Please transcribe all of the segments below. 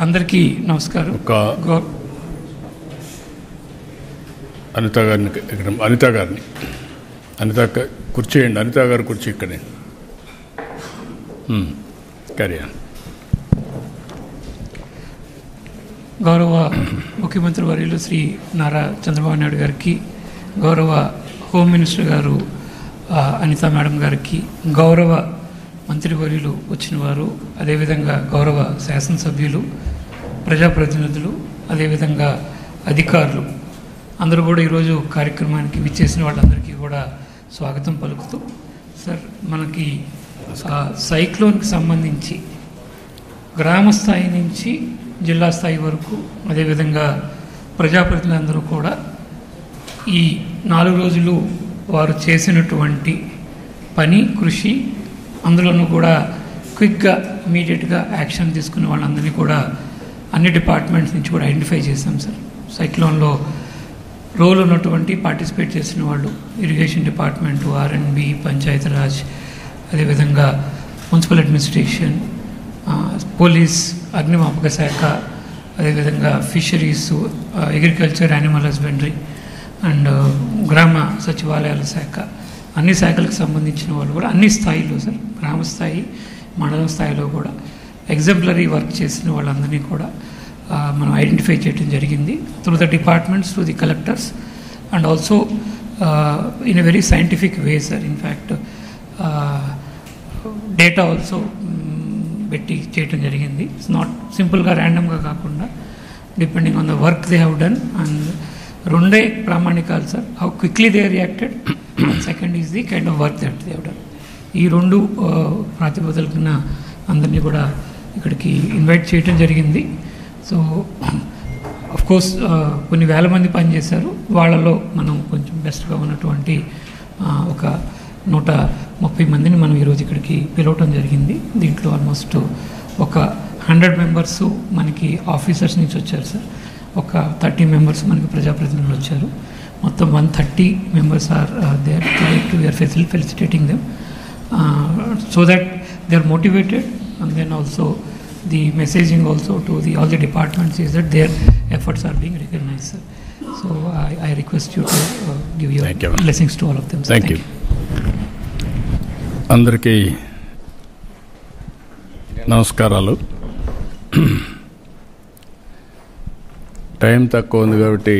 అందరికీ నమస్కారం. అనిత గారిని ఇక్కడ అనిత కూర్చేయండి. అనిత గారు కూర్చి ఇక్కడే క్యారియర్. గౌరవ ముఖ్యమంత్రి వర్యులు శ్రీ నారా చంద్రబాబు నాయుడు గారికి, గౌరవ హోమ్ మినిస్టర్ గారు అనిత మేడం గారికి, గౌరవ మంత్రివర్యులు వచ్చిన వారు, అదేవిధంగా గౌరవ శాసనసభ్యులు, ప్రజాప్రతినిధులు, అదేవిధంగా అధికారులు అందరూ కూడా ఈరోజు కార్యక్రమానికి విచ్చేసిన వాళ్ళందరికీ కూడా స్వాగతం పలుకుతూ, సార్ మనకి సైక్లోన్కి సంబంధించి గ్రామ స్థాయి నుంచి జిల్లా స్థాయి వరకు, అదేవిధంగా ప్రజాప్రతినిధులందరూ కూడా ఈ 4 రోజులు వారు చేసినటువంటి పని, కృషి, అందులోనూ కూడా క్విక్గా ఇమీడియట్గా యాక్షన్ తీసుకునే వాళ్ళందరినీ కూడా అన్ని డిపార్ట్మెంట్స్ నుంచి కూడా ఐడెంటిఫై చేశాం సార్. సైక్లోన్లో రోల్ ఉన్నటువంటి పార్టిసిపేట్ చేసిన వాళ్ళు ఇరిగేషన్ డిపార్ట్మెంటు, ఆర్ఎండ్బి, పంచాయతీరాజ్, అదేవిధంగా మున్సిపల్ అడ్మినిస్ట్రేషన్, పోలీస్, అగ్నిమాపక శాఖ, అదేవిధంగా fisheries, agriculture, animal husbandry and గ్రామ సచివాలయాల శాఖ, అన్ని శాఖలకు సంబంధించిన వాళ్ళు కూడా అన్ని స్థాయిలో సార్, గ్రామ స్థాయి, మండలం స్థాయిలో కూడా ఎగ్జాంపులరీ వర్క్ చేసిన వాళ్ళందరినీ కూడా మనం ఐడెంటిఫై చేయడం జరిగింది. Through the departments, through the collectors and also in a very scientific way sir. In fact data also పెట్టి చేయటం జరిగింది. ఇట్స్ నాట్ సింపుల్గా ర్యాండమ్గా కాకుండా depending on the work they have done. And రెండే ప్రామాణికాలు sir, how quickly they reacted and second is the kind of work that they have done. ఈ 2 ప్రాతిపదికన అందరినీ కూడా ఇక్కడికి ఇన్వైట్ చేయటం జరిగింది. సో అఫ్కోర్స్ కొన్ని వేల మంది పనిచేశారు. వాళ్ళలో మనం కొంచెం బెస్ట్గా ఉన్నటువంటి ఒక 130 మందిని మనం ఈరోజు ఇక్కడికి పిలవటం జరిగింది. దీంట్లో ఆల్మోస్ట్ ఒక 100 మెంబర్స్ మనకి ఆఫీసర్స్ నుంచి వచ్చారు సార్. ఒక 30 మెంబర్స్ మనకి ప్రజాప్రతినిధులు వచ్చారు. మొత్తం 130 members are there. We're felicitating them so that they are motivated. And then also the messaging also to all the departments is that their efforts are being recognized, sir. So I request you to give your blessings to all of them, sir. Thank you. Andarki namaskaralu. Time తక్కువ ఉంది కాబట్టి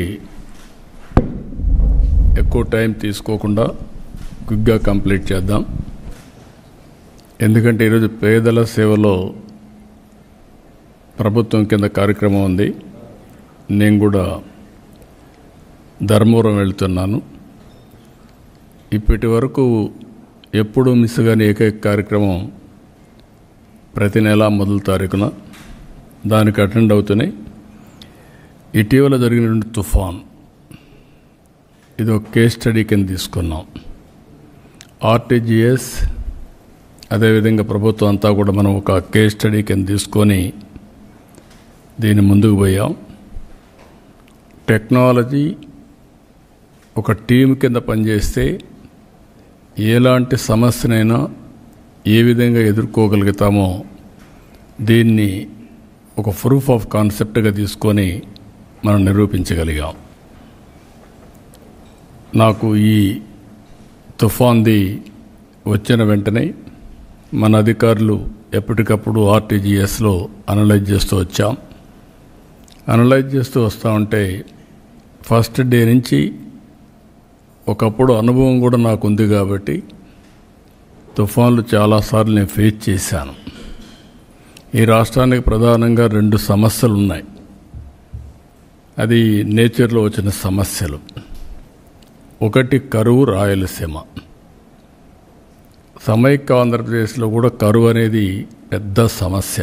ఎక్కువ time తీసుకోకుండా క్విక్గా complete చేద్దాం. ఎందుకంటే ఈరోజు పేదల సేవలో ప్రభుత్వం కింద కార్యక్రమం ఉంది. నేను కూడా ధర్మవరం వెళ్తున్నాను. ఇప్పటి వరకు ఎప్పుడూ మిస్ కాని ఏకైక కార్యక్రమం ప్రతి నెల మొదటి తారీఖున దానికి అటెండ్ అవుతున్నాయి. ఇటీవల జరిగినటువంటి తుఫాన్ ఇది ఒక కేస్ స్టడీ కింద తీసుకున్నాం. ఆర్టీజీఎస్ అదేవిధంగా ప్రభుత్వం అంతా కూడా మనం ఒక కేస్ స్టడీ కింద తీసుకొని దీన్ని ముందుకు పోయాం. టెక్నాలజీ ఒక టీం కింద పనిచేస్తే ఎలాంటి సమస్యనైనా ఏ విధంగా ఎదుర్కోగలుగుతామో దీన్ని ఒక ప్రూఫ్ ఆఫ్ కాన్సెప్ట్గా తీసుకొని మనం నిరూపించగలిగాం. నాకు ఈ తుఫాన్ది వచ్చిన వెంటనే మన అధికారులు ఎప్పటికప్పుడు ఆర్టీజీఎస్లో అనలైజ్ చేస్తూ వచ్చాం. అనలైజ్ చేస్తూ వస్తూ ఉంటే ఫస్ట్ డే నుంచి ఒకప్పుడు అనుభవం కూడా నాకు ఉంది కాబట్టి తుఫాన్లు చాలాసార్లు నేను ఫేస్ చేశాను. ఈ రాష్ట్రానికి ప్రధానంగా 2 సమస్యలు ఉన్నాయి. అది నేచర్లో వచ్చిన సమస్యలు. ఒకటి కరువు, రాయలసీమ. సమైక్య ఆంధ్రప్రదేశ్లో కూడా కరువు అనేది పెద్ద సమస్య.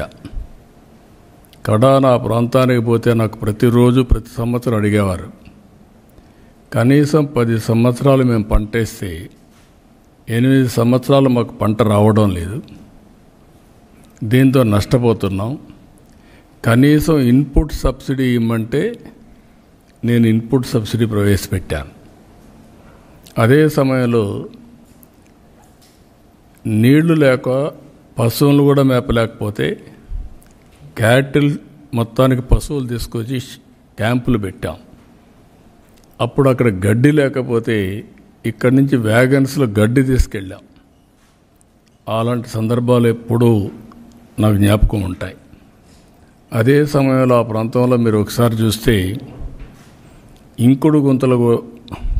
కడాన ప్రాంతానికి పోతే నాకు ప్రతిరోజు ప్రతి సంవత్సరం అడిగేవారు, కనీసం 10 సంవత్సరాలు మేము పంటేస్తే 8 సంవత్సరాలు మాకు పంట రావడం లేదు, దీంతో నష్టపోతున్నాం, కనీసం ఇన్పుట్ సబ్సిడీ ఇవ్వమంటే నేను ఇన్పుట్ సబ్సిడీ ప్రవేశపెట్టాను. అదే సమయంలో నీళ్లు లేక పశువులు కూడా మేపలేకపోతే క్యాటిల్ మొత్తానికి పశువులు తీసుకొచ్చి క్యాంపులు పెట్టాం. అప్పుడు అక్కడ గడ్డి లేకపోతే ఇక్కడి నుంచి వ్యాగన్స్లో గడ్డి తీసుకెళ్ళాం. అలాంటి సందర్భాలు ఎప్పుడూ నాకు జ్ఞాపకం ఉంటాయి. అదే సమయంలో ఆ ప్రాంతంలో మీరు ఒకసారి చూస్తే ఇంకుడు గుంతలు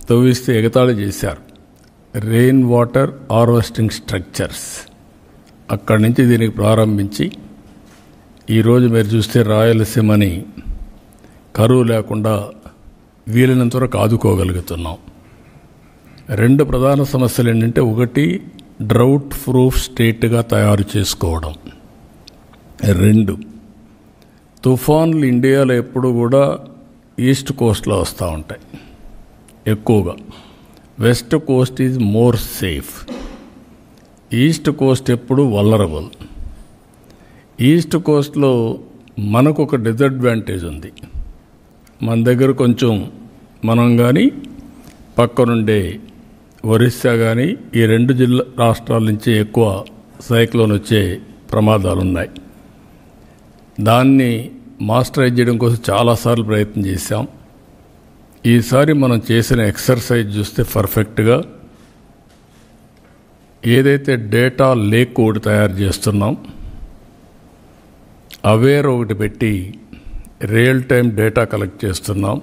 తవ్విస్తే ఎగతాళి చేశారు. రెయిన్ వాటర్ హార్వెస్టింగ్ స్ట్రక్చర్స్ అక్కడి నుంచి దీనికి ప్రారంభించి ఈరోజు మీరు చూస్తే రాయలసీమని కరువు లేకుండా వీలైనంత వరకు ఆదుకోగలుగుతున్నాం. 2 ప్రధాన సమస్యలు ఏంటంటే, ఒకటి డ్రౌట్ ప్రూఫ్ స్టేట్గా తయారు చేసుకోవడం, 2 తుఫాన్లు ఇండియాలో ఎప్పుడు కూడా ఈస్ట్ కోస్ట్లో వస్తూ ఉంటాయి ఎక్కువగా. West Coast is more safe. East Coast ఎప్పుడు వల్నరబుల్. ఈస్ట్ కోస్ట్లో మనకు ఒక డిసడ్వాంటేజ్ ఉంది. మన దగ్గర కొంచెం మనం కానీ పక్కనుండే ఒరిస్సా కానీ ఈ 2 రాష్ట్రాల నుంచి ఎక్కువ సైక్లోన్ వచ్చే ప్రమాదాలు ఉన్నాయి. దాన్ని మాస్టరైజ్ చేయడం కోసం చాలాసార్లు ప్రయత్నం చేశాం. ఈసారి మనం చేసిన ఎక్సర్సైజ్ చూస్తే పర్ఫెక్ట్గా ఏదైతే డేటా లేక్ ఒకటి తయారు చేస్తున్నాం, అవేర్ ఒకటి పెట్టి రియల్ టైం డేటా కలెక్ట్ చేస్తున్నాం.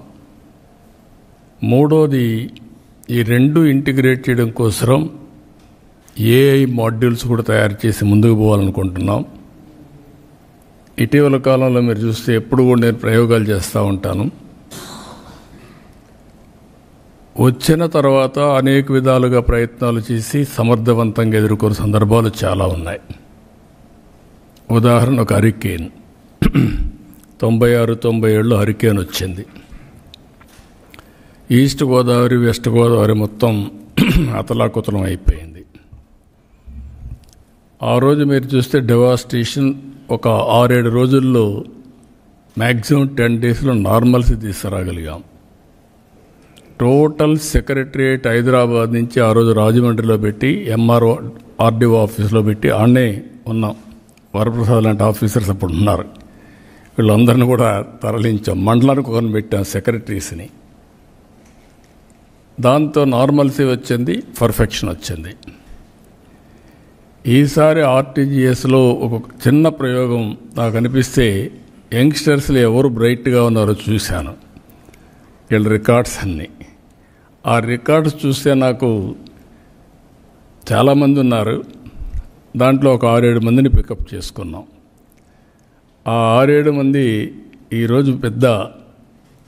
మూడోది ఈ 2 ఇంటిగ్రేట్ చేయడం కోసం ఏఐ మాడ్యూల్స్ కూడా తయారు చేసి ముందుకు పోవాలనుకుంటున్నాం. ఇటీవల కాలంలో మీరు చూస్తే ఎప్పుడు కూడా నేను ప్రయోగాలు చేస్తూ ఉంటాను. వచ్చిన తర్వాత అనేక విధాలుగా ప్రయత్నాలు చేసి సమర్థవంతంగా ఎదుర్కొన్న సందర్భాలు చాలా ఉన్నాయి. ఉదాహరణ ఒక హరికేన్ 96-97లో హరికేన్ వచ్చింది. ఈస్ట్ గోదావరి వెస్ట్ గోదావరి మొత్తం అతలాకుతలం అయిపోయింది. ఆ రోజు మీరు చూస్తే డెవాస్టేషన్ ఒక 6-7 రోజుల్లో మ్యాక్సిమం 10 డేస్లో నార్మల్సీ తీసుకురాగలిగాం. టోటల్ సెక్రటరియేట్ హైదరాబాద్ నుంచి ఆ రోజు రాజమండ్రిలో పెట్టి ఎంఆర్ఓ ఆర్డీఓ ఆఫీస్లో పెట్టి ఆడనే ఉన్నాం. వరప్రసాద్ లాంటి ఆఫీసర్స్ అప్పుడు ఉన్నారు. వీళ్ళందరినీ కూడా తరలించాం. మండలానికి ఒకరిని పెట్టాం సెక్రటరీస్ని. దాంతో నార్మల్సీ వచ్చింది, పర్ఫెక్షన్ వచ్చింది. ఈసారి ఆర్టీజీఎస్లో ఒక చిన్న ప్రయోగం నాకు అనిపిస్తే యంగ్స్టర్స్లో ఎవరు బ్రైట్గా ఉన్నారో చూశాను. వీళ్ళ రికార్డ్స్ అన్నీ, ఆ రికార్డ్స్ చూస్తే నాకు చాలామంది ఉన్నారు. దాంట్లో ఒక 6-7 మందిని పికప్ చేసుకున్నాం. ఆ 6-7 మంది ఈరోజు పెద్ద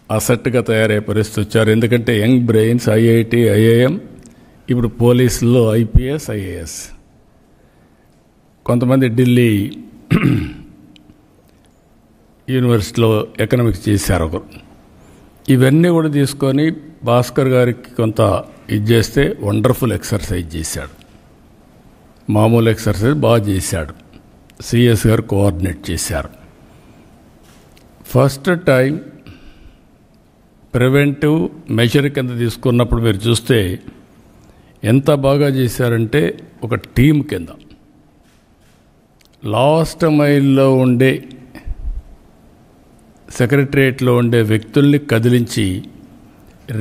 అసెట్గా తయారయ్యే పరిస్థితి వచ్చారు. ఎందుకంటే యంగ్ బ్రెయిన్స్, ఐఐటి, ఐఐఎం, ఇప్పుడు పోలీసుల్లో ఐపీఎస్, ఐఏఎస్, కొంతమంది ఢిల్లీ యూనివర్సిటీలో ఎకనామిక్స్ చేశారు ఒకరు. ఇవన్నీ కూడా తీసుకొని భాస్కర్ గారికి కొంత ఇది చేస్తే వండర్ఫుల్ ఎక్సర్సైజ్ చేశాడు. మామూలు ఎక్సర్సైజ్ బాగా చేశాడు. సిఎస్ గారు కోఆర్డినేట్ చేశారు. ఫస్ట్ టైం ప్రివెంటివ్ మెజర్ కింద తీసుకున్నప్పుడు మీరు చూస్తే ఎంత బాగా చేశారంటే, ఒక టీం కింద లాస్ట్ మైల్లో ఉండే సెక్రటరియేట్లో ఉండే వ్యక్తుల్ని కదిలించి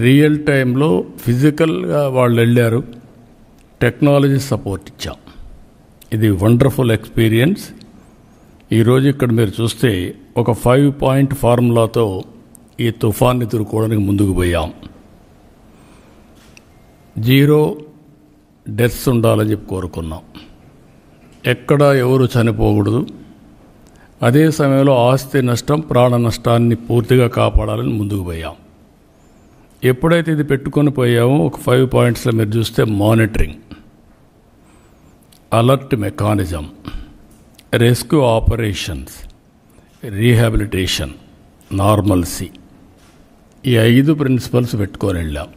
రియల్ టైంలో ఫిజికల్గా వాళ్ళు వెళ్ళారు. టెక్నాలజీ సపోర్ట్ ఇచ్చాం. ఇది వండర్ఫుల్ ఎక్స్పీరియన్స్. ఈరోజు ఇక్కడ మీరు చూస్తే ఒక 5-పాయింట్ ఫార్ములాతో ఈ తుఫాన్ని ఎదుర్కోవడానికి ముందుకు పోయాం. 0 డెత్స్ ఉండాలని చెప్పి కోరుకున్నాం. ఎక్కడ ఎవరు చనిపోకూడదు. అదే సమయంలో ఆస్తి నష్టం, ప్రాణ నష్టాన్ని పూర్తిగా కాపాడాలని ముందుకు పోయాం. ఎప్పుడైతే ఇది పెట్టుకొని పోయామో ఒక 5 పాయింట్స్లో మీరు చూస్తే monitoring, alert mechanism, rescue operations, rehabilitation, normalcy, ఈ 5 ప్రిన్సిపల్స్ పెట్టుకొని వెళ్ళాం.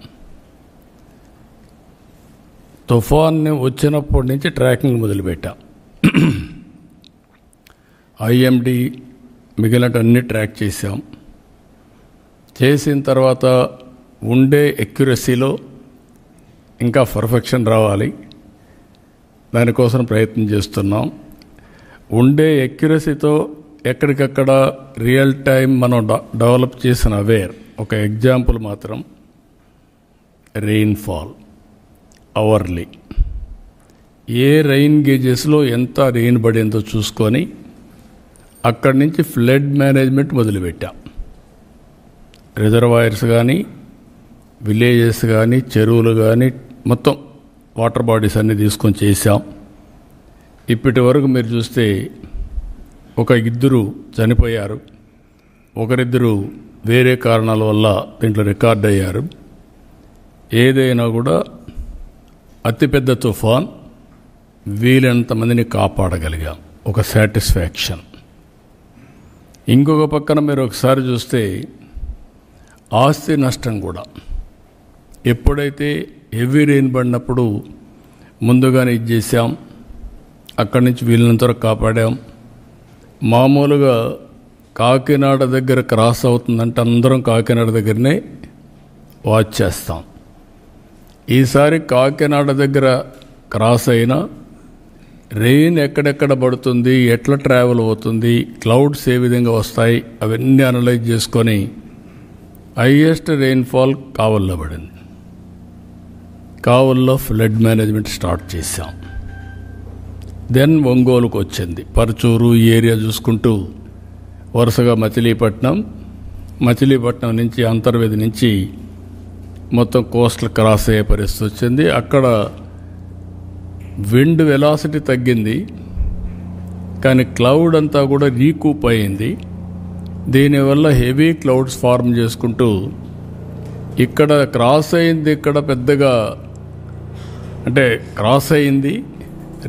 తుఫాన్ని వచ్చినప్పటి నుంచి ట్రాకింగ్ మొదలుపెట్టాం. ఐఎండి మిగిలినవన్నీ ట్రాక్ చేశాం. చేసిన తర్వాత ఉండే ఎక్యురసీలో ఇంకా పర్ఫెక్షన్ రావాలి. దానికోసం ప్రయత్నం చేస్తున్నాం. ఉండే ఎక్యురసీతో ఎక్కడికక్కడ రియల్ టైం మనం డెవలప్ చేసిన ఒక ఎగ్జాంపుల్ మాత్రం రెయిన్ఫాల్ అవర్లీ. ఏ రెయిన్ గేజెస్లో ఎంత రెయిన్ పడిందో చూసుకొని అక్కడి నుంచి ఫ్లడ్ మేనేజ్మెంట్ మొదలుపెట్టాం. రిజర్వాయర్స్ కానీ, విలేజెస్ కానీ, చెరువులు కానీ, మొత్తం వాటర్ బాడీస్ అన్నీ తీసుకొని చేశాం. ఇప్పటి వరకు మీరు చూస్తే ఒక 2 చనిపోయారు, ఒకరిద్దరు వేరే కారణాల వల్ల దీంట్లో రికార్డ్ అయ్యారు. ఏదైనా కూడా అతిపెద్ద తుఫాన్ వీలైనంత మందిని కాపాడగలిగాం, ఒక సాటిస్ఫాక్షన్. ఇంకొక పక్కన మీరు ఒకసారి చూస్తే ఆస్తి నష్టం కూడా ఎప్పుడైతే హెవీ రెయిన్ పడినప్పుడు ముందుగానే ఇది చేశాం, అక్కడి నుంచి వీలైనంత వరకు కాపాడాం. మామూలుగా కాకినాడ దగ్గర క్రాస్ అవుతుందంటే అందరం కాకినాడ దగ్గరనే వాచ్ చేస్తాం. ఈసారి కాకినాడ దగ్గర క్రాస్ అయినా రెయిన్ ఎక్కడెక్కడ పడుతుంది, ఎట్లా ట్రావెల్ అవుతుంది, క్లౌడ్స్ ఏ విధంగా వస్తాయి, అవన్నీ అనలైజ్ చేసుకొని హైయెస్ట్ రెయిన్ఫాల్ కావల్లో పడింది. కావల్లో ఫ్లడ్ మేనేజ్మెంట్ స్టార్ట్ చేశాం. దెన్ ఒంగోలుకు వచ్చింది, పరచూరు ఈ ఏరియా చూసుకుంటూ వరుసగా మచిలీపట్నం నుంచి అంతర్వేది నుంచి మొత్తం కోస్టల్ క్రాస్ అయ్యే పరిస్థితి వచ్చింది. అక్కడ విండ్ వెలాసిటీ తగ్గింది, కానీ క్లౌడ్ అంతా కూడా రీకూప్ అయింది. దీనివల్ల హెవీ క్లౌడ్స్ ఫార్మ్ చేసుకుంటూ ఇక్కడ క్రాస్ అయింది. ఇక్కడ పెద్దగా అంటే క్రాస్ అయింది,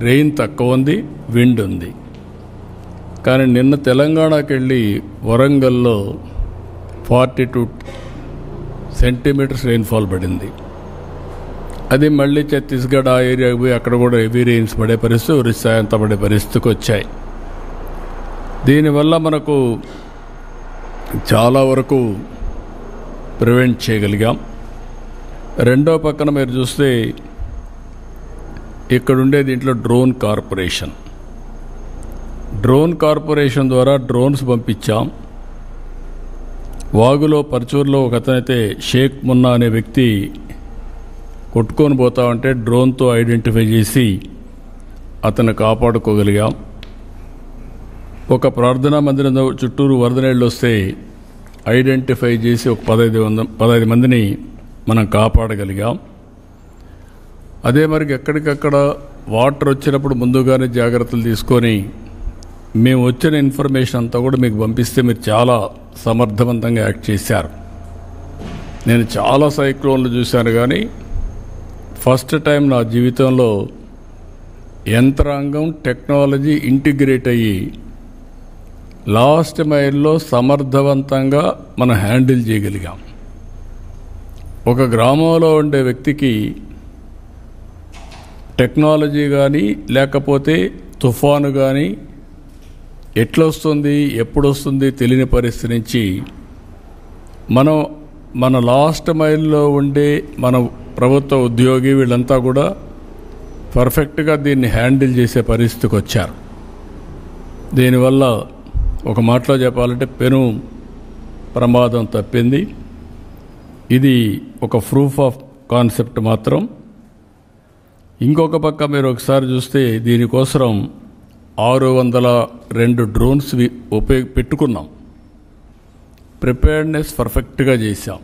రెయిన్ తక్కువ ఉంది, విండ్ ఉంది. కానీ నిన్న తెలంగాణకి వెళ్ళి వరంగల్లో 42 సెంటీమీటర్స్ రెయిన్ఫాల్ పడింది. అది మళ్ళీ ఛత్తీస్గఢ్ ఆ ఏరియాకి పోయి అక్కడ కూడా హెవీ రెయిన్స్ పడే పరిస్థితి, ఒరిస్సా అంతా పడే పరిస్థితికి వచ్చాయి. దీనివల్ల మనకు చాలా వరకు ప్రివెంట్ చేయగలిగాం. రెండో పక్కన మీరు చూస్తే ఇక్కడుండే దీంట్లో డ్రోన్ కార్పొరేషన్ ద్వారా డ్రోన్స్ పంపించాం. వాగులో పరచూరులో ఒక అతనైతే షేక్ మున్నా అనే వ్యక్తి కొట్టుకొని పోతా ఉంటే డ్రోన్తో ఐడెంటిఫై చేసి అతను కాపాడుకోగలిగాం. ఒక ప్రార్థనా మందిరం చుట్టూరు వరద నీళ్ళు వస్తే ఐడెంటిఫై చేసి ఒక 15 మందిని మనం కాపాడగలిగాం. అదే మరి ఎక్కడికక్కడ వాటర్ వచ్చినప్పుడు ముందుగానే జాగ్రత్తలు తీసుకొని మేము వచ్చిన ఇన్ఫర్మేషన్ అంతా కూడా మీకు పంపిస్తే మీరు చాలా సమర్థవంతంగా యాక్ట్ చేశారు. నేను చాలా సైక్లోన్లు చూశాను, కానీ ఫస్ట్ టైం నా జీవితంలో యంత్రాంగం టెక్నాలజీ ఇంటిగ్రేట్ అయ్యి లాస్ట్ మైల్లో సమర్థవంతంగా మనం హ్యాండిల్ చేయగలిగాం. ఒక గ్రామంలో ఉండే వ్యక్తికి టెక్నాలజీ కానీ లేకపోతే తుఫాను కానీ ఎట్లా వస్తుంది, ఎప్పుడు వస్తుంది తెలియని పరిస్థితి నుంచి మన లాస్ట్ మైల్లో ఉండే మన ప్రభుత్వ ఉద్యోగి వీళ్ళంతా కూడా పర్ఫెక్ట్గా దీన్ని హ్యాండిల్ చేసే పరిస్థితికి వచ్చారు. దీనివల్ల ఒక మాటలో చెప్పాలంటే పెను ప్రమాదం తప్పింది. ఇది ఒక ప్రూఫ్ ఆఫ్ కాన్సెప్ట్ మాత్రం. ఇంకొక పక్క మీరు ఒకసారి చూస్తే దీనికోసం 602 డ్రోన్స్ పెట్టుకున్నాం. ప్రిపేర్డ్నెస్ పర్ఫెక్ట్గా చేశాం.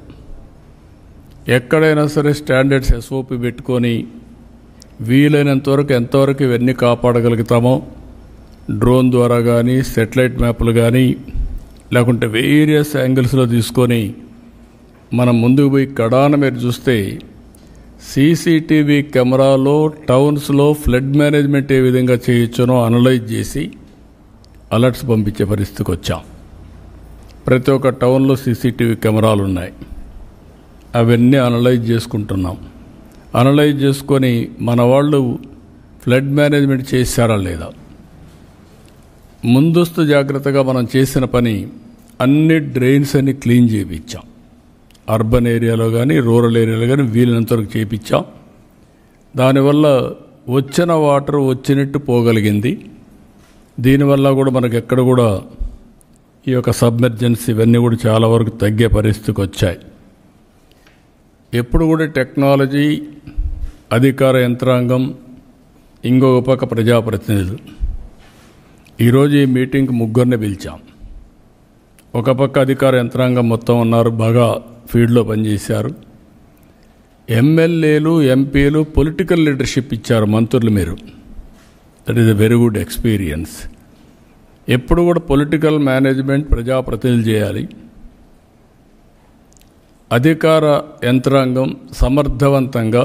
ఎక్కడైనా సరే స్టాండర్డ్స్ SOP పెట్టుకొని వీలైనంత వరకు ఎంతవరకు ఇవన్నీ కాపాడగలుగుతామో డ్రోన్ ద్వారా కానీ, సెటిలైట్ మ్యాప్లు కానీ, లేకుంటే వేరియస్ యాంగిల్స్లో తీసుకొని మనం ముందుకు పోయి కడాన మీరు చూస్తే CCTV కెమెరాలో టౌన్స్లో ఫ్లడ్ మేనేజ్మెంట్ ఏ విధంగా చేయొచ్చునో అనలైజ్ చేసి అలర్ట్స్ పంపించే పరిస్థితికి వచ్చాం. ప్రతి ఒక్క టౌన్లో CCTV కెమెరాలు ఉన్నాయి. అవన్నీ అనలైజ్ చేసుకుంటున్నాం. అనలైజ్ చేసుకొని మన వాళ్ళు ఫ్లడ్ మేనేజ్మెంట్ చేశారా లేదా, ముందస్తు జాగ్రత్తగా మనం చేసిన పని అన్ని డ్రైన్స్ అన్ని క్లీన్ చేయించాం. అర్బన్ ఏరియాలో కానీ, రూరల్ ఏరియాలో కానీ వీలైనంతవరకు చేయించాం. దానివల్ల వచ్చిన వాటర్ వచ్చినట్టు పోగలిగింది. దీనివల్ల కూడా మనకు ఎక్కడ కూడా ఈ యొక్క సబ్మెర్జెన్స్ ఇవన్నీ కూడా చాలా వరకు తగ్గే పరిస్థితికి వచ్చాయి. ఎప్పుడు కూడా టెక్నాలజీ, అధికార యంత్రాంగం, ఇంకొక పక్క ప్రజాప్రతినిధులు. ఈరోజు ఈ మీటింగ్కి ముగ్గురిని పిలిచాం. ఒక పక్క అధికార యంత్రాంగం మొత్తం ఉన్నారు, బాగా ఫీల్డ్లో పనిచేశారు. ఎమ్మెల్యేలు, ఎంపీలు పొలిటికల్ లీడర్షిప్ ఇచ్చారు మంత్రులు. మీరు that is a very good experience. ఎప్పుడు కూడా పొలిటికల్ మేనేజ్మెంట్ ప్రజాప్రతినిధులు చేయాలి. అధికార యంత్రాంగం సమర్థవంతంగా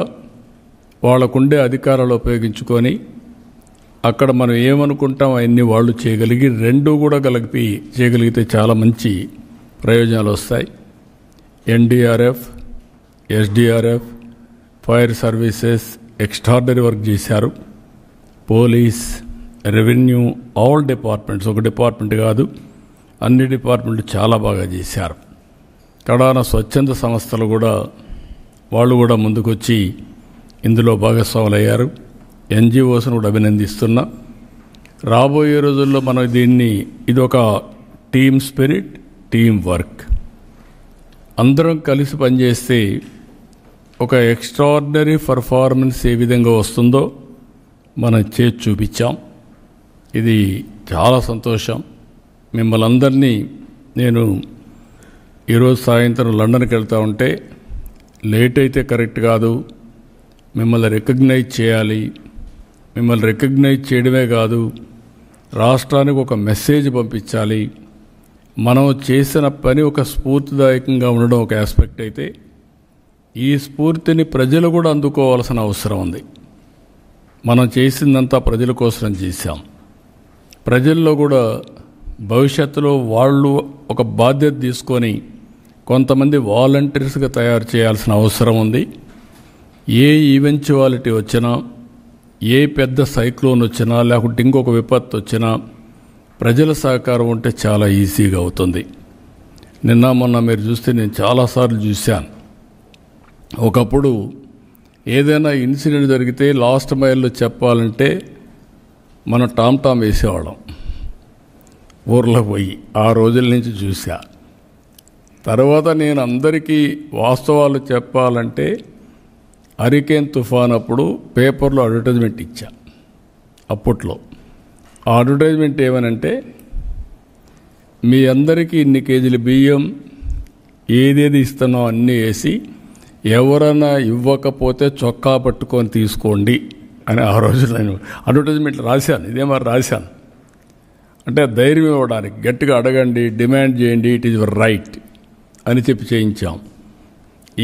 వాళ్ళకుండే అధికారాలు ఉపయోగించుకొని అక్కడ మనం ఏమనుకుంటాం అవన్నీ వాళ్ళు చేయగలిగి రెండూ కూడా కలిపి చేయగలిగితే చాలా మంచి ప్రయోజనాలు వస్తాయి. NDRF, SDRF, fire services extraordinary work చేశారు. పోలీస్, రెవెన్యూ, ఆల్ డిపార్ట్మెంట్స్, ఒక డిపార్ట్మెంట్ కాదు అన్ని డిపార్ట్మెంట్లు చాలా బాగా చేశారు. కడాన స్వచ్ఛంద సంస్థలు కూడా వాళ్ళు కూడా ముందుకొచ్చి ఇందులో భాగస్వాములు అయ్యారు. ఎన్జిఓస్ను కూడా అభినందిస్తున్నా. రాబోయే రోజుల్లో మనం ఇది ఒక టీమ్ స్పిరిట్, టీమ్ వర్క్. అందరం కలిసి పనిచేస్తే ఒక ఎక్స్ట్రాడినరీ పర్ఫార్మెన్స్ ఏ విధంగా వస్తుందో మనం చేసి చూపించాం. ఇది చాలా సంతోషం. మిమ్మల్ని అందరినీ నేను ఈరోజు సాయంత్రం లండన్కి వెళ్తూ ఉంటే లేట్ అయితే కరెక్ట్ కాదు, మిమ్మల్ని రికగ్నైజ్ చేయాలి. మిమ్మల్ని రికగ్నైజ్ చేయడమే కాదు, రాష్ట్రానికి ఒక మెసేజ్ పంపించాలి. మనం చేసిన పని ఒక స్ఫూర్తిదాయకంగా ఉండడం ఒక ఆస్పెక్ట్ అయితే, ఈ స్ఫూర్తిని ప్రజలు కూడా అందుకోవాల్సిన అవసరం ఉంది. మనం చేసిందంతా ప్రజల కోసం చేశాం. ప్రజల్లో కూడా భవిష్యత్తులో వాళ్ళు ఒక బాధ్యత తీసుకొని కొంతమంది వాలంటీర్స్గా తయారు చేయాల్సిన అవసరం ఉంది. ఏ ఈవెంచువాలిటీ వచ్చినా, ఏ పెద్ద సైక్లోన్ వచ్చినా, లేకుంటే ఇంకొక విపత్తు వచ్చినా ప్రజల సహకారం ఉంటే చాలా ఈజీగా అవుతుంది. నిన్న మొన్న మీరు చూస్తే నేను చాలాసార్లు చూశాను. ఒకప్పుడు ఏదైనా ఇన్సిడెంట్ జరిగితే లాస్ట్ మైల్లో చెప్పాలంటే మనం టామ్ వేసేవాళ్ళం ఊర్లో పోయి. ఆ రోజుల నుంచి చూసా. తర్వాత నేను అందరికీ వాస్తవాలు చెప్పాలంటే హరికేన్ తుఫాన్ అప్పుడు పేపర్లో అడ్వర్టైజ్మెంట్ ఇచ్చా. అప్పట్లో ఆ అడ్వర్టైజ్మెంట్ ఏమనంటే, మీ అందరికీ ఇన్ని కేజీల బియ్యం ఏదేది ఇస్తున్నాం అన్నీ వేసి ఎవరైనా ఇవ్వకపోతే చొక్కా పట్టుకొని తీసుకోండి అని ఆ రోజు నేను అడ్వర్టైజ్మెంట్ రాశాను. ఇదే మరి రాశాను అంటే ధైర్యం ఇవ్వడానికి, గట్టిగా అడగండి, డిమాండ్ చేయండి, ఇట్ ఈజ్ యువర్ రైట్ అని చెప్పి చేయించాం.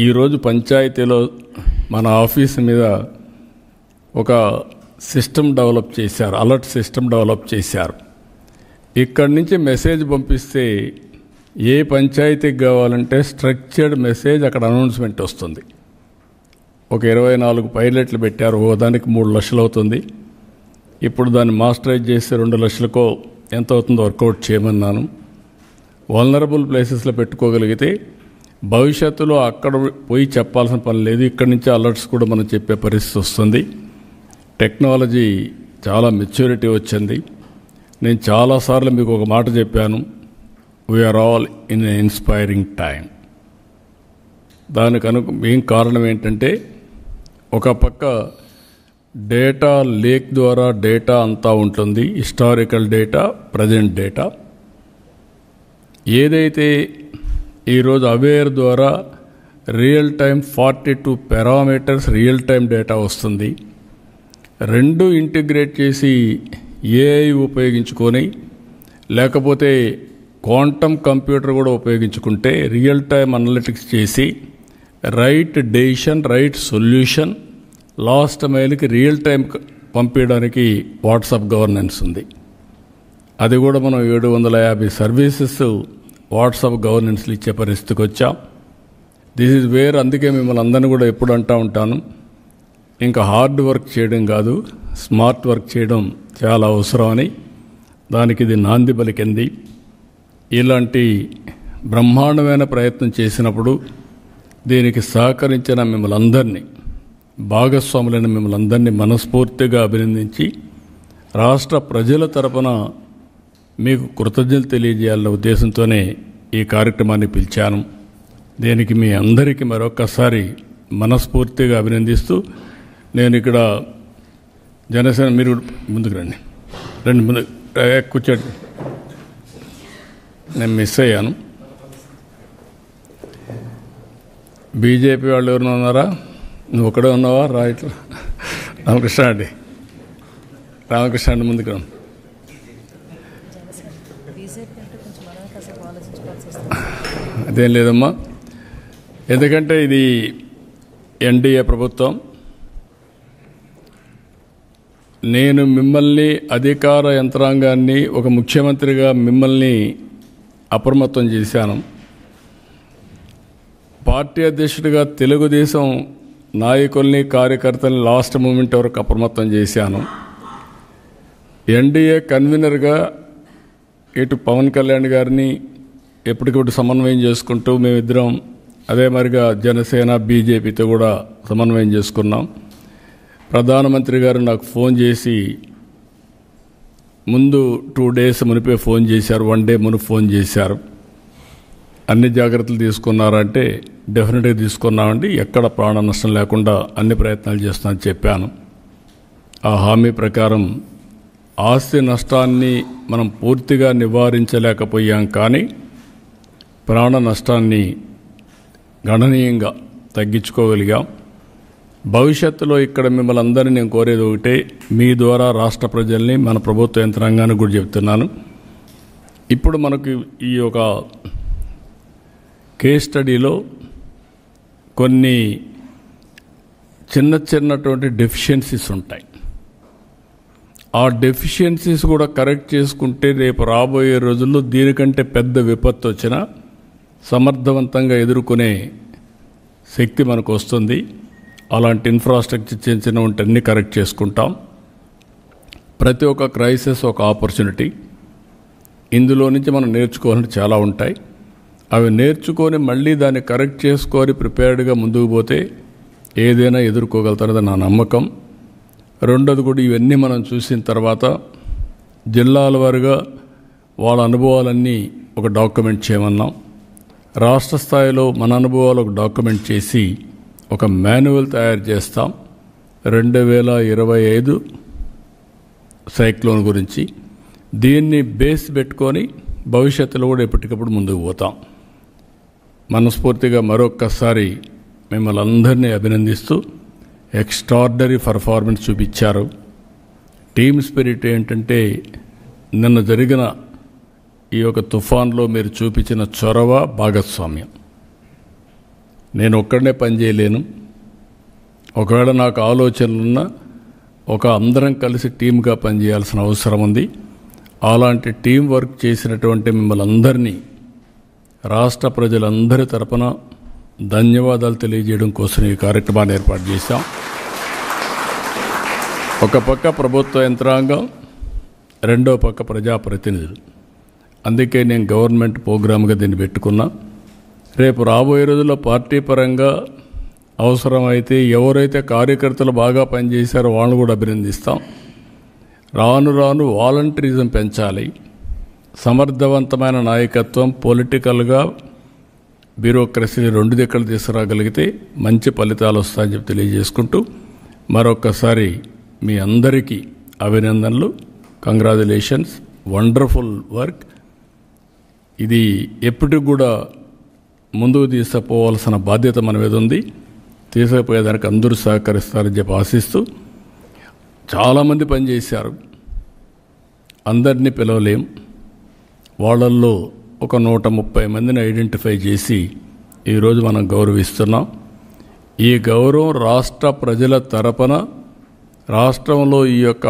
ఈరోజు పంచాయతీలో మన ఆఫీస్ మీద ఒక సిస్టమ్ డెవలప్ చేశారు, అలర్ట్ సిస్టమ్ డెవలప్ చేశారు. ఇక్కడి నుంచి మెసేజ్ పంపిస్తే ఏ పంచాయతీకి కావాలంటే స్ట్రక్చర్డ్ మెసేజ్ అక్కడ అనౌన్స్మెంట్ వస్తుంది. ఒక 24 పైలట్లు పెట్టారు. దానికి 3 లక్షలు అవుతుంది. ఇప్పుడు దాన్ని మాస్టరైజ్ చేసి 2 లక్షలకో ఎంత అవుతుందో వర్కౌట్ చేయమన్నాను. వల్నరబుల్ ప్లేసెస్లో పెట్టుకోగలిగితే భవిష్యత్తులో అక్కడ పోయి చెప్పాల్సిన పని లేదు. ఇక్కడి నుంచి అలర్ట్స్ కూడా మనం చెప్పే పరిస్థితి వస్తుంది. టెక్నాలజీ చాలా మెచ్యూరిటీ వచ్చింది. నేను చాలాసార్లు మీకు ఒక మాట చెప్పాను, we're all in a inspiring time. దానికి మెయిన్ కారణం ఏంటంటే, ఒక పక్క డేటా లేక్ ద్వారా డేటా అంతా ఉంటుంది, హిస్టారికల్ డేటా, ప్రజెంట్ డేటా. ఏదైతే ఈరోజు అవేర్ ద్వారా real time 42 parameters real time data వస్తుంది. రెండు ఇంటిగ్రేట్ చేసి ఏఐ ఉపయోగించుకొని, లేకపోతే క్వాంటమ్ కంప్యూటర్ కూడా ఉపయోగించుకుంటే రియల్ టైం అనలిటిక్స్ చేసి right decision, right solution last మైల్కి రియల్ టైం పంపించడానికి వాట్సాప్ గవర్నెన్స్ ఉంది. అది కూడా మనం 750 సర్వీసెస్ వాట్సాప్ గవర్నెన్స్లు ఇచ్చే పరిస్థితికి వచ్చాం. This is where. అందుకే మిమ్మల్ని అందరినీ కూడా ఎప్పుడు అంటూ ఉంటాను, ఇంకా హార్డ్ వర్క్ చేయడం కాదు, స్మార్ట్ వర్క్ చేయడం చాలా అవసరం అని. దానికి ఇది నాంది పలికింది. ఇలాంటి బ్రహ్మాండమైన ప్రయత్నం చేసినప్పుడు దీనికి సహకరించిన మిమ్మల్ని అందరినీ, భాగస్వాములైన మిమ్మల్ని అందరినీ మనస్ఫూర్తిగా అభినందించి రాష్ట్ర ప్రజల తరపున మీకు కృతజ్ఞతలు తెలియజేయాలన్న ఉద్దేశంతోనే ఈ కార్యక్రమాన్ని పిలిచాను. దీనికి మీ అందరికీ మరొక్కసారి మనస్ఫూర్తిగా అభినందిస్తూ, నేను ఇక్కడ జనసేన, మీరు ముందుకు రండి, ముందు కూర్చోండి. నేను మిస్ అయ్యాను. బీజేపీ వాళ్ళు ఎవరైనా ఉన్నారా? నువ్వు ఒకడే ఉన్నావా? రా ఇట్లా. రామకృష్ణ అండి, ముందుకు రా. అదేం లేదమ్మా, ఎందుకంటే ఇది ఎన్డీఏ ప్రభుత్వం. నేను మిమ్మల్ని, అధికార యంత్రాంగాన్ని, ఒక ముఖ్యమంత్రిగా మిమ్మల్ని అప్రమత్తం చేశాను. పార్టీ అధ్యక్షుడిగా తెలుగుదేశం నాయకుల్ని, కార్యకర్తల్ని లాస్ట్ మూమెంట్ వరకు అప్రమత్తం చేశాను. ఎన్డీఏ కన్వీనర్గా ఇటు పవన్ కళ్యాణ్ గారిని ఎప్పటికప్పుడు సమన్వయం చేసుకుంటూ మేమిద్దరం అదే మరిగా జనసేన బీజేపీతో కూడా సమన్వయం చేసుకున్నాం. ప్రధానమంత్రి గారు నాకు ఫోన్ చేసి ముందు 2 days మునిపే ఫోన్ చేశారు, 1 day మునుపు ఫోన్ చేశారు. అన్ని జాగ్రత్తలు తీసుకున్నారంటే డెఫినెట్గా తీసుకున్నామండి, ఎక్కడ ప్రాణ నష్టం లేకుండా అన్ని ప్రయత్నాలు చేస్తామని చెప్పాను. ఆ హామీ ప్రకారం ఆస్తి నష్టాన్ని మనం పూర్తిగా నివారించలేకపోయాం, కానీ ప్రాణ నష్టాన్ని గణనీయంగా తగ్గించుకోగలిగాం. భవిష్యత్తులో ఇక్కడ మిమ్మల్ని అందరినీ నేను కోరేది ఒకటే, మీ ద్వారా రాష్ట్ర ప్రజల్ని, మన ప్రభుత్వ యంత్రాంగానికి కూడా చెప్తున్నాను. ఇప్పుడు మనకు ఈ ఒక కేస్ స్టడీలో కొన్ని చిన్నటువంటి డెఫిషియన్సీస్ ఉంటాయి. ఆ డెఫిషియన్సీస్ కూడా కరెక్ట్ చేసుకుంటే రేపు రాబోయే రోజుల్లో దీనికంటే పెద్ద విపత్తు వచ్చినా సమర్థవంతంగా ఎదుర్కొనే శక్తి మనకు వస్తుంది. అలాంటి ఇన్ఫ్రాస్ట్రక్చర్ చిన్న అన్నీ కరెక్ట్ చేసుకుంటాం. ప్రతి ఒక్క క్రైసిస్ ఒక ఆపర్చునిటీ. ఇందులో నుంచి మనం నేర్చుకోవాలంటే చాలా ఉంటాయి. అవి నేర్చుకొని మళ్ళీ దాన్ని కరెక్ట్ చేసుకొని ప్రిపేర్డ్గా ముందుకు పోతే ఏదైనా ఎదుర్కోగలుగుతారని నా నమ్మకం. రెండోది కూడా ఇవన్నీ మనం చూసిన తర్వాత జిల్లాల వారీగా వాళ్ళ అనుభవాలన్నీ ఒక డాక్యుమెంట్ చేయమన్నాం. రాష్ట్ర స్థాయిలో మన అనుభవాలు ఒక డాక్యుమెంట్ చేసి ఒక మాన్యువల్ తయారు చేస్తాం. 2025 సైక్లోన్ గురించి దీన్ని బేస్ పెట్టుకొని భవిష్యత్తులో కూడా ఎప్పటికప్పుడు ముందుకు పోతాం. మనస్ఫూర్తిగా మరొక్కసారి మిమ్మల్ని అందరినీ అభినందిస్తూ, ఎక్స్ట్రార్డినరీ పర్ఫార్మెన్స్ చూపించారు. టీమ్ స్పిరిట్ ఏంటంటే నిన్న జరిగిన ఈ యొక్క తుఫాన్లో మీరు చూపించిన చొరవ, భాగస్వామ్యం. నేను ఒక్కడనే పనిచేయలేను. ఒకవేళ నాకు ఆలోచనలున్నా ఒక అందరం కలిసి టీమ్గా పనిచేయాల్సిన అవసరం ఉంది. అలాంటి టీం వర్క్ చేసినటువంటి మిమ్మల్ని అందరినీ రాష్ట్ర ప్రజలందరి తరపున ధన్యవాదాలు తెలియజేయడం కోసం ఈ కార్యక్రమాన్ని ఏర్పాటు చేశాం. ఒక పక్క ప్రభుత్వ యంత్రాంగం, రెండో పక్క ప్రజాప్రతినిధులు. అందుకే నేను గవర్నమెంట్ ప్రోగ్రామ్గా దీన్ని పెట్టుకున్నా. రేపు రాబోయే రోజుల్లో పార్టీ పరంగా అవసరమైతే ఎవరైతే కార్యకర్తలు బాగా పనిచేశారో వాళ్ళని కూడా అభినందిస్తాం. రాను రాను వాలంటరిజం పెంచాలి. సమర్థవంతమైన నాయకత్వం, పొలిటికల్గా బ్యూరోక్రసీని 2 దిక్కలు తీసుకురాగలిగితే మంచి ఫలితాలు వస్తాయని చెప్పి తెలియజేసుకుంటూ మరొక్కసారి మీ అందరికీ అభినందనలు. Congratulations, wonderful work. ఇది ఎప్పటికి కూడా ముందుకు తీసుకుపోవాల్సిన బాధ్యత మన మీద ఉంది. తీసుకుపోయేదానికి అందరూ సహకరిస్తారని చెప్పి ఆశిస్తూ, చాలామంది పనిచేశారు, అందరినీ పిలవలేం. వాళ్ళల్లో ఒక 130 మందిని ఐడెంటిఫై చేసి ఈరోజు మనం గౌరవిస్తున్నాం. ఈ గౌరవం రాష్ట్ర ప్రజల తరపున రాష్ట్రంలో ఈ యొక్క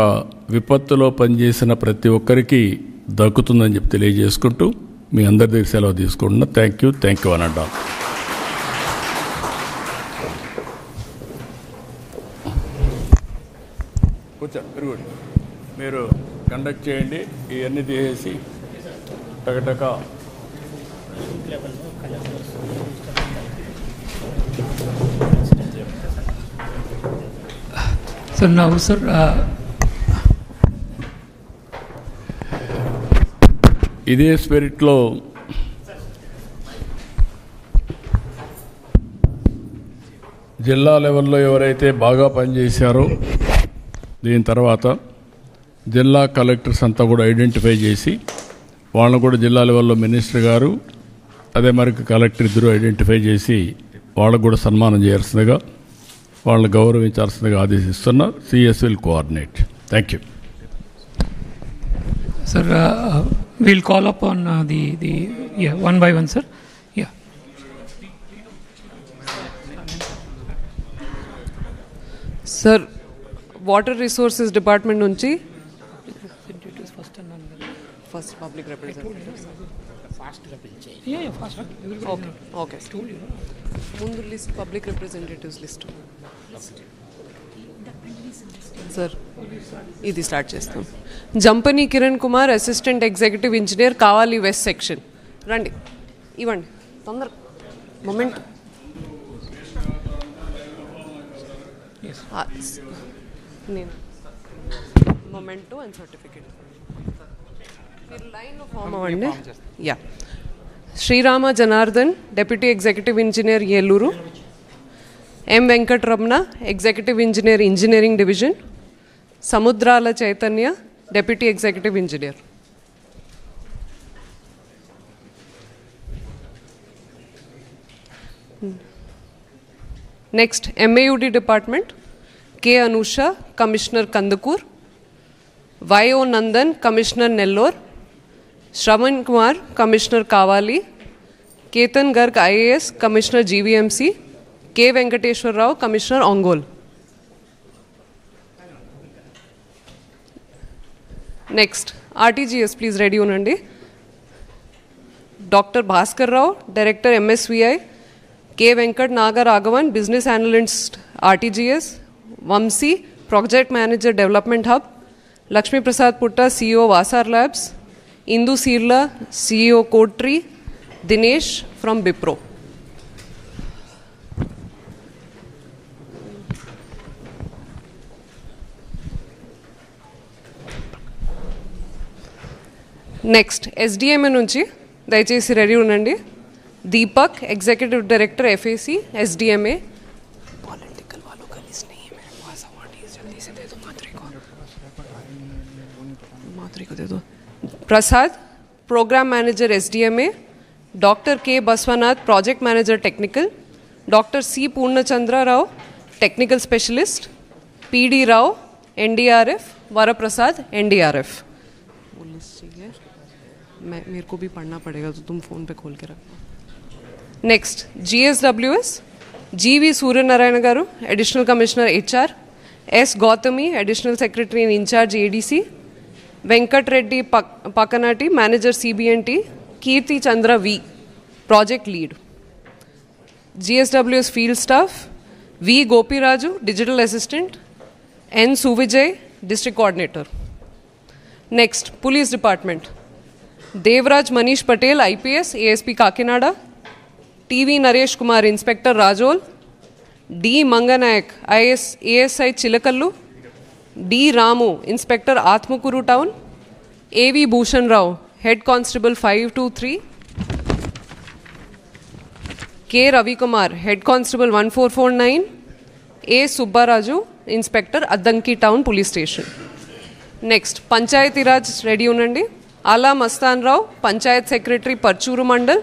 విపత్తులో పనిచేసిన ప్రతి ఒక్కరికి దక్కుతుందని చెప్పి తెలియజేసుకుంటూ మీ అందరి దగ్గర సెలవు తీసుకుంటున్నా. థ్యాంక్ యూ అని అంటాం. కూర్చోండి, మీరు కండక్ట్ చేయండి. ఇవన్నీ తీసేసి టకటక So now, sir, ఇదే స్పిరిట్లో జిల్లా లెవెల్లో ఎవరైతే బాగా పనిచేశారో దీని తర్వాత జిల్లా కలెక్టర్స్ అంతా కూడా ఐడెంటిఫై చేసి వాళ్ళని కూడా జిల్లా లెవెల్లో మినిస్టర్ గారు అదే మరి కలెక్టర్ ఇద్దరు ఐడెంటిఫై చేసి వాళ్ళకు కూడా సన్మానం చేయాల్సిందిగా వాళ్ళని గౌరవించాల్సిందిగా ఆదేశిస్తున్నా. CS will coordinate. Thank you. Sir, we'll call upon the one by one, sir. Yeah. Sir, Water Resources Department nunchi first public representatives. Yeah, fast. Okay. Mundu list public representatives list. Sir ఇది start చేస్తాం. Jampani Kiran Kumar, assistant executive engineer, కావాలి west section. రండి, ఇవ్వండి తొందర moment. నేను memento and certificate మీరు లైన్లో form అవ్వండి. Yeah. Srirama Janardhan, deputy executive engineer, Eluru. M Venkataramana, executive engineer, engineering division. Samudrala Chaitanya, deputy executive engineer. Next MAUD department, K Anusha, commissioner Kandukur. YO Nandan, commissioner Nellore. Shravan Kumar, commissioner Kavali. Ketan Garg, IAS, commissioner GVMC. K Venkateswararao, commissioner Ongole. Next RTGS please ready ఉండండి. Doctor Bhaskar Rao, director MSVI. K Venkat Nagaraghavan, business analyst, RTGS. Vamsi, project manager, development hub. Lakshmiprasad Putta, CEO, వాసార్ labs. Indu Seerla, CEO, కోట్రీ. Dinesh from Wipro. Next SDMA నుంచి దయచేసి ready ఉండండి. Deepak, executive director, FAC, SDMA. Prasad, program manager, SDMA. Doctor K Baswanath, project manager, technical. Doctor C Purnachandrarao, technical specialist. PD Rao, NDRF. Varaprasad, NDRF. मेरे को भी पढ़ना पड़ेगा तो तुम फ़ोन पे खोल के रखना. Next GSWS, GV Suryanarayana garu, additional commissioner HR. S Gautami, additional secretary in incharge ADC. Venkat Reddy Paknati, manager CBNT. Keerthi Chandra V, project lead. GSWS field staff, V Gopiraju, digital assistant. N Suvijay, district coordinator. Next police department, Devraj Manish Patel, IPS, ASP Kakinada. TV Naresh Kumar, inspector Razole. D Manganayak, IAS ASI Chilakalluru. D Ramu, inspector Atmakuru town. AV Bhushan Rao, head constable 523. K Ravikumar, head constable 1449. A Subbaraju, inspector Addanki town police station. Next Panchayati Raj ready उन्नंडी. Ala Mastan Rao, panchayat secretary, Parchuru mandal.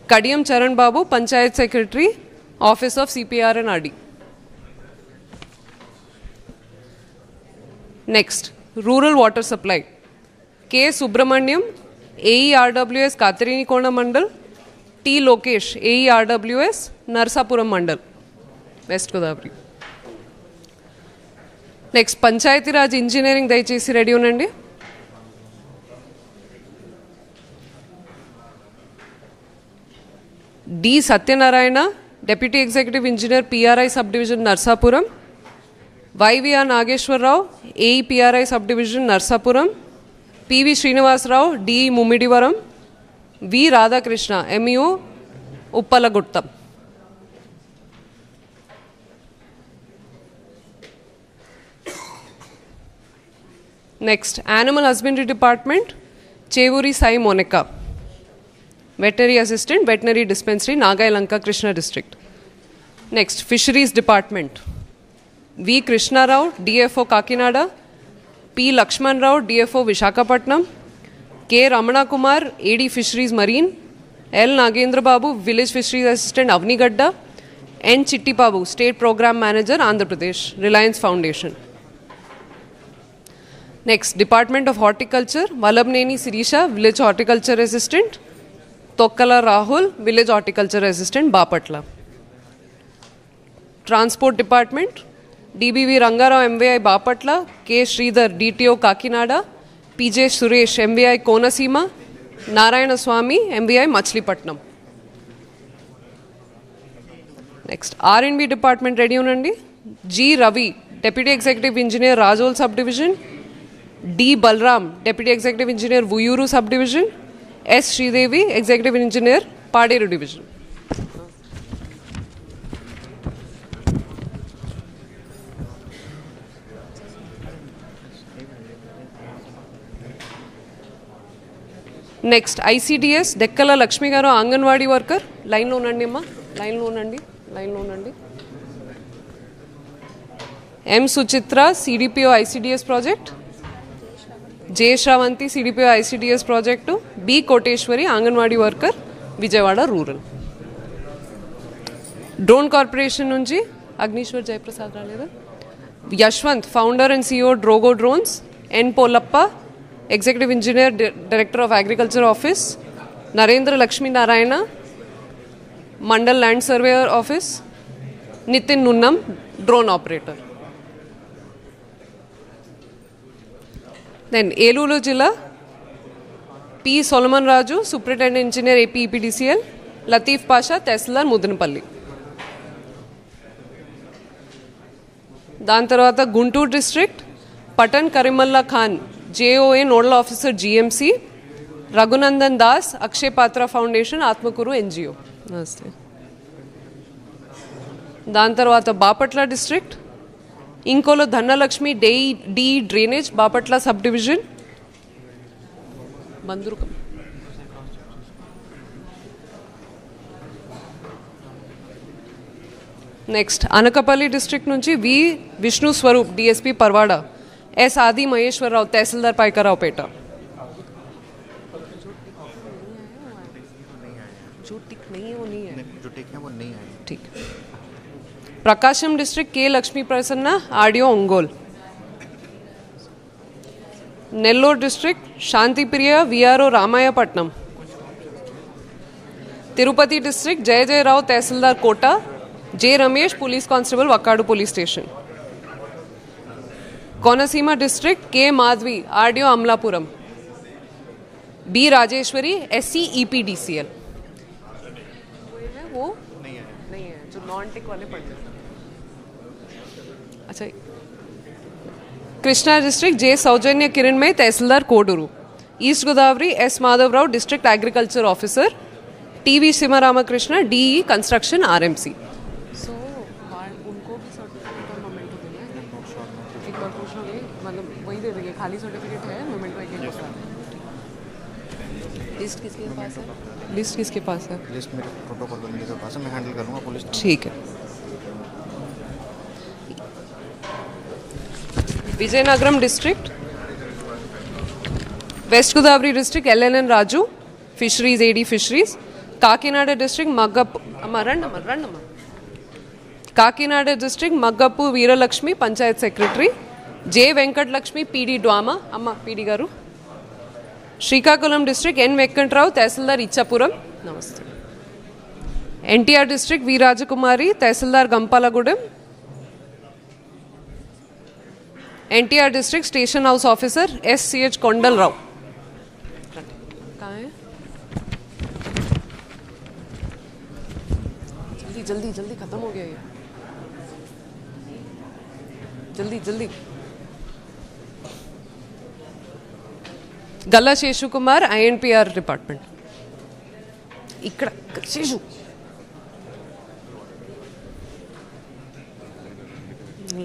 Kadiyam Charan Babu, panchayat secretary, office of CPR and RD. Next rural water supply, K Subramanyam, AERWS, Katrenikona mandal. T Lokesh, AERWS, Narasapuram mandal, west Godavari. Next Panchayati Raj engineering दयచేసి ready ఉండండి. D Satyanarayana, deputy executive engineer, PRI sub division, Narasapuram. YVR Nageswararao, AE PRI sub division, Narsapuram. PV Srinivasarao, DE Mummidivaram. V Radhakrishna, MEO, Uppalaguptam. Next animal husbandry department, Chevuri Sai Monica, Veterinary Assistant, Veterinary Dispensary, Nagailanka, Krishna District. Next, Fisheries Department. V. Krishna Rao, DFO Kakinada, P. Lakshman Rao, DFO Vishakhapatnam, K. Ramana Kumar, AD Fisheries Marine, L. Nagendra Babu, Village Fisheries Assistant, Avnigadda, N. Chitti Babu, State Program Manager, Andhra Pradesh, Reliance Foundation. Next, Department of Horticulture, Vallabhneni Sirisha, Village Horticulture Assistant, Tokkala Rahul, Village Horticulture Assistant, Bapatla. Transport Department, DBV Rangarao, MVI Bapatla, K. Sridhar, DTO Kakinada, PJ Suresh, MVI Konasima, Narayana Swami, MVI Machilipatnam. Next, R&B Department ready unandi. G. Ravi, Deputy Executive Engineer, Rajol Subdivision, D. Balram, Deputy Executive Engineer, Vuyuru Subdivision, S. Sridevi, Executive Engineer, Paderu Division. Next, ICDS, Dekkala Lakshmi Garu, Anganwadi worker, line lo unandi amma, line lo unandi. M. Suchitra, CDPO ICDS project. J. Shravanti, CDPO ICDS project. B. Koteshwari, Anganwadi worker, Vijayawada rural. Drone Corporation nunchi, Agnishwar Jaiprasad raleda. Yashwant, founder and CEO Drogo Drones. N. Polappa, Executive Engineer, Director of Agriculture Office. Narendra Lakshmi Narayana, Mandal Land Surveyor Office. Nitin Nunnam, Drone Operator. Then Elulu Jilla, P. Solomon Raju, Superintendent Engineer, AP EPDCL. Latif Pasha, Tehsildar Mudanapalli. దాని తర్వాత Guntur district Pathan Karimulla Khan JOA nodal officer GMC Raghunandan Das Akshay Patra foundation Atmakur NGO. నమస్తే. దాని తర్వాత Bapatla district Inkollu Dhanalakshmi D drainage Bapatla sub division బందురుకం. Next Anakapalli district నుంచి V Vishnu Swaroop DSP Parawada, S Adi Maheswararao tehsildar Paikaraopeta. Prakasam district K Lakshmi Prasanna audio Ongole. Nellore district Shantipriya VRO Ramayapatnam. Tirupati district Jayarao tehsildar Kota, J Ramesh Police Constable Vakkadu Police Station. Konasima District K Madhvi RDO Amlapuram. B Rajeshwari SC EPDCL. वो नहीं है जो non टिक वाले पढ़ते हैं. अच्छा, कृष्णा डिस्ट्रिक्ट J सौजन्य किरण में tehsildar Koduru. East Godavari S Madhava Rao district agriculture officer. TV सिमरामकृष्ण DE कंस्ट्रक्शन RMC. वही दे देंगे, खाली सर्टिफिकेट है, मोमेंटो एक लिस्ट किसके पास है? लिस्ट किसके पास है? लिस्ट मेरे प्रोटोकॉल बंदे के पास है, मैं हैंडल करूंगा पुलिस. ठीक है. Vizianagaram district west Godavari district LNN Raju fisheries AD fisheries. Kakinada district मग्गप्पु काकीनाडा डिस्ट्रिक्ट मग्गप्पु Veeralakshmi panchayat secretary. J Venkatalakshmi PD DWAMA అమ్మ PD garu. Srikakulam district N Venkatrao tehsildar Ichchapuram. నమస్తే. NTR district V Rajakumari tehsildar Gampalagudem. NTR district station house officer SCH Kondalarao. जल्दी जल्दी जल्दी खत्म हो गया ये, जल्दी जल्दी. गल्ला शेषु कुमार INPR डिपार्टमेंट. ఇక్కడ శేషు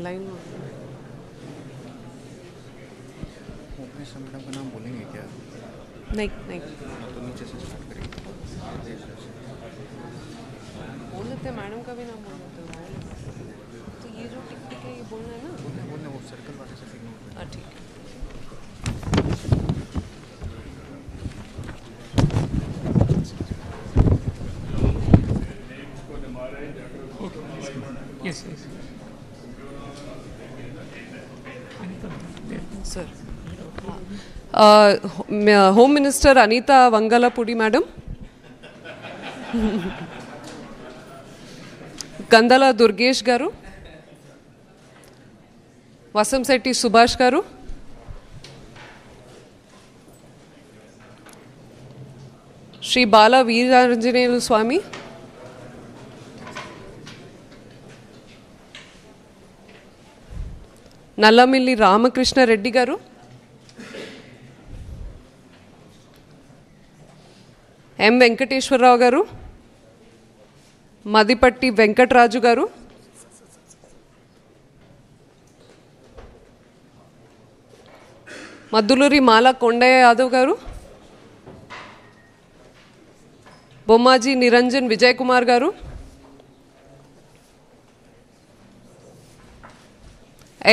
लाइन में मैडम का नाम बोलेंगे क्या? नहीं नहीं तो नीचे से स्टार्ट करेंगे। बोल देते मैडम का भी नाम बोल देते हो। तो ये जो टिक टिक है ये बोलना है ना। बोलने वो सर्कल वाले से फिर हाँ ठीक है। Yes, yes. Sir. Home Minister Anita Vangalapudi, madam. Gandala Durgesh garu. Vasamsetti Subhash garu. Shri Bala Veeranjaneyulu Swami. Nallamilli Ramakrishna Reddy గారు, ఎం వెంకటేశ్వరరావు గారు, మదిపట్టి వెంకటరాజు గారు, మద్దులూరి మాల కొండయ్య యాదవ్ గారు, బొమ్మాజీ నిరంజన్ విజయ్ కుమార్ గారు,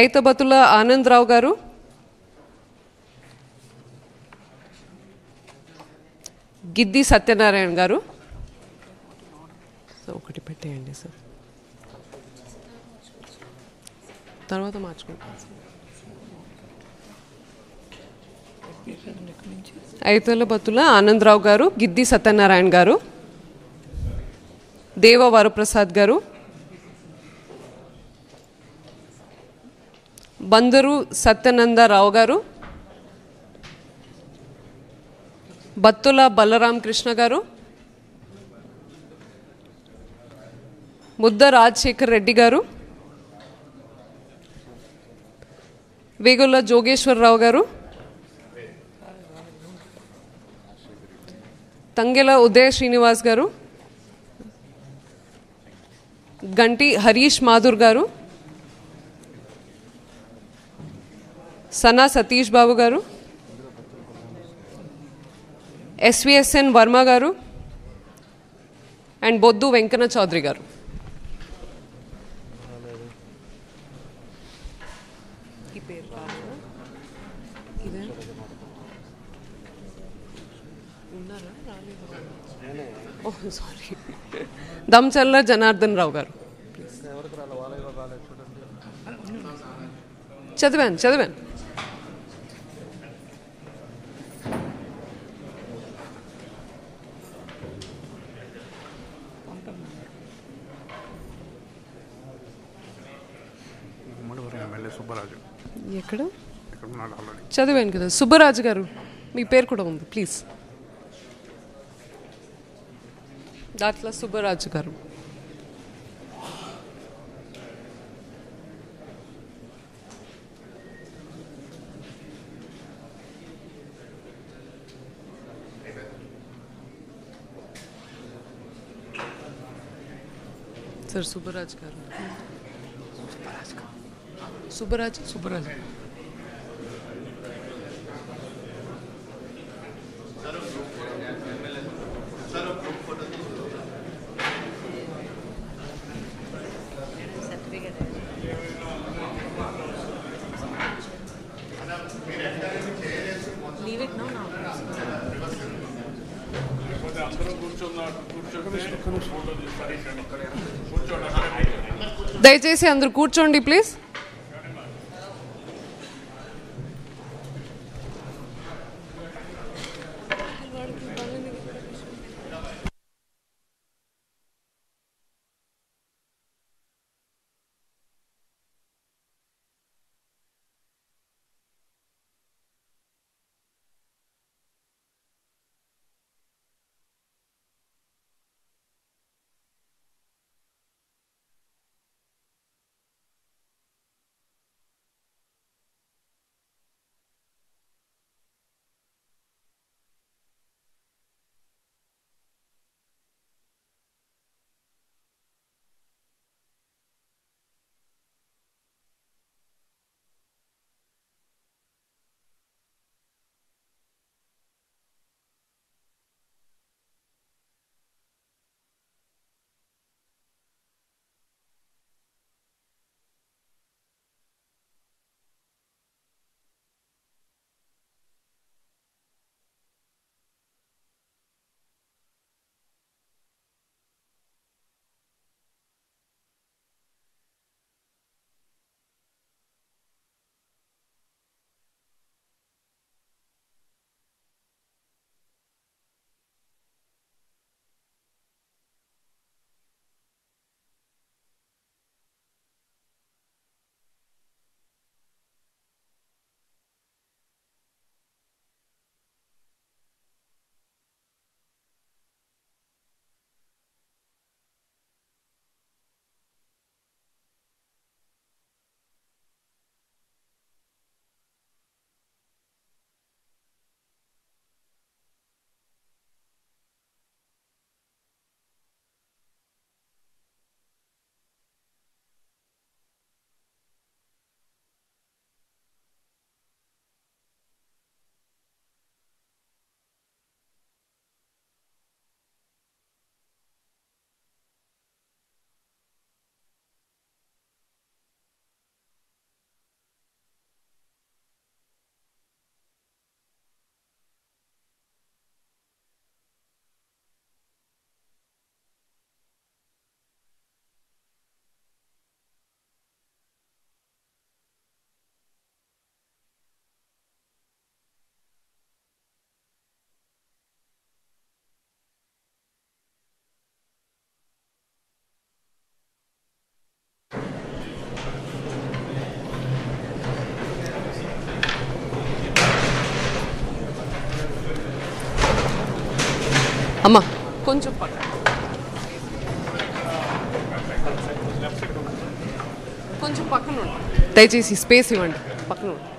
ఐతబతుల ఆనందరావు గారు, గిద్ది సత్యనారాయణ గారు. ఒకటి పెట్టేయండి సార్, తర్వాత మార్చుకుంటాం. ఐతలబతుల ఆనందరావు గారు, గిద్ది సత్యనారాయణ గారు, దేవ వరప్రసాద్ గారు, బందరు సత్యనందరావు గారు, బత్తుల బలరాం కృష్ణ గారు, ముద్ద రాజశేఖర్ రెడ్డి గారు, వేగుల జోగేశ్వరరావు గారు, తంగెల ఉదయ శ్రీనివాస్ గారు, గంటి హరీష్ మాధుర్ గారు, సనా సతీష్ బాబు గారు, ఎస్విఎస్ఎన్ వర్మ గారు అండ్ బొద్దు వెంకన్న చౌదరి గారు. సారీ, దమ్చల్ల జనార్దన్ రావు గారు. చదివాను చదివాను. ఎక్కడ చదివాను కదా. సుబ్బరాజు గారు మీ పేరు కూడా ఉంది ప్లీజ్. దాంట్లో సుబ్బరాజు గారు. సార్ సుబ్బరాజు గారు. సుబ్బరాజు సుబ్బరాజు దయచేసి అందరూ కూర్చోండి ప్లీజ్. అమ్మా కొంచెం పక్కన, కొంచెం పక్కన ఉండండి దయచేసి, స్పేస్ ఇవ్వండి, పక్కన ఉండండి.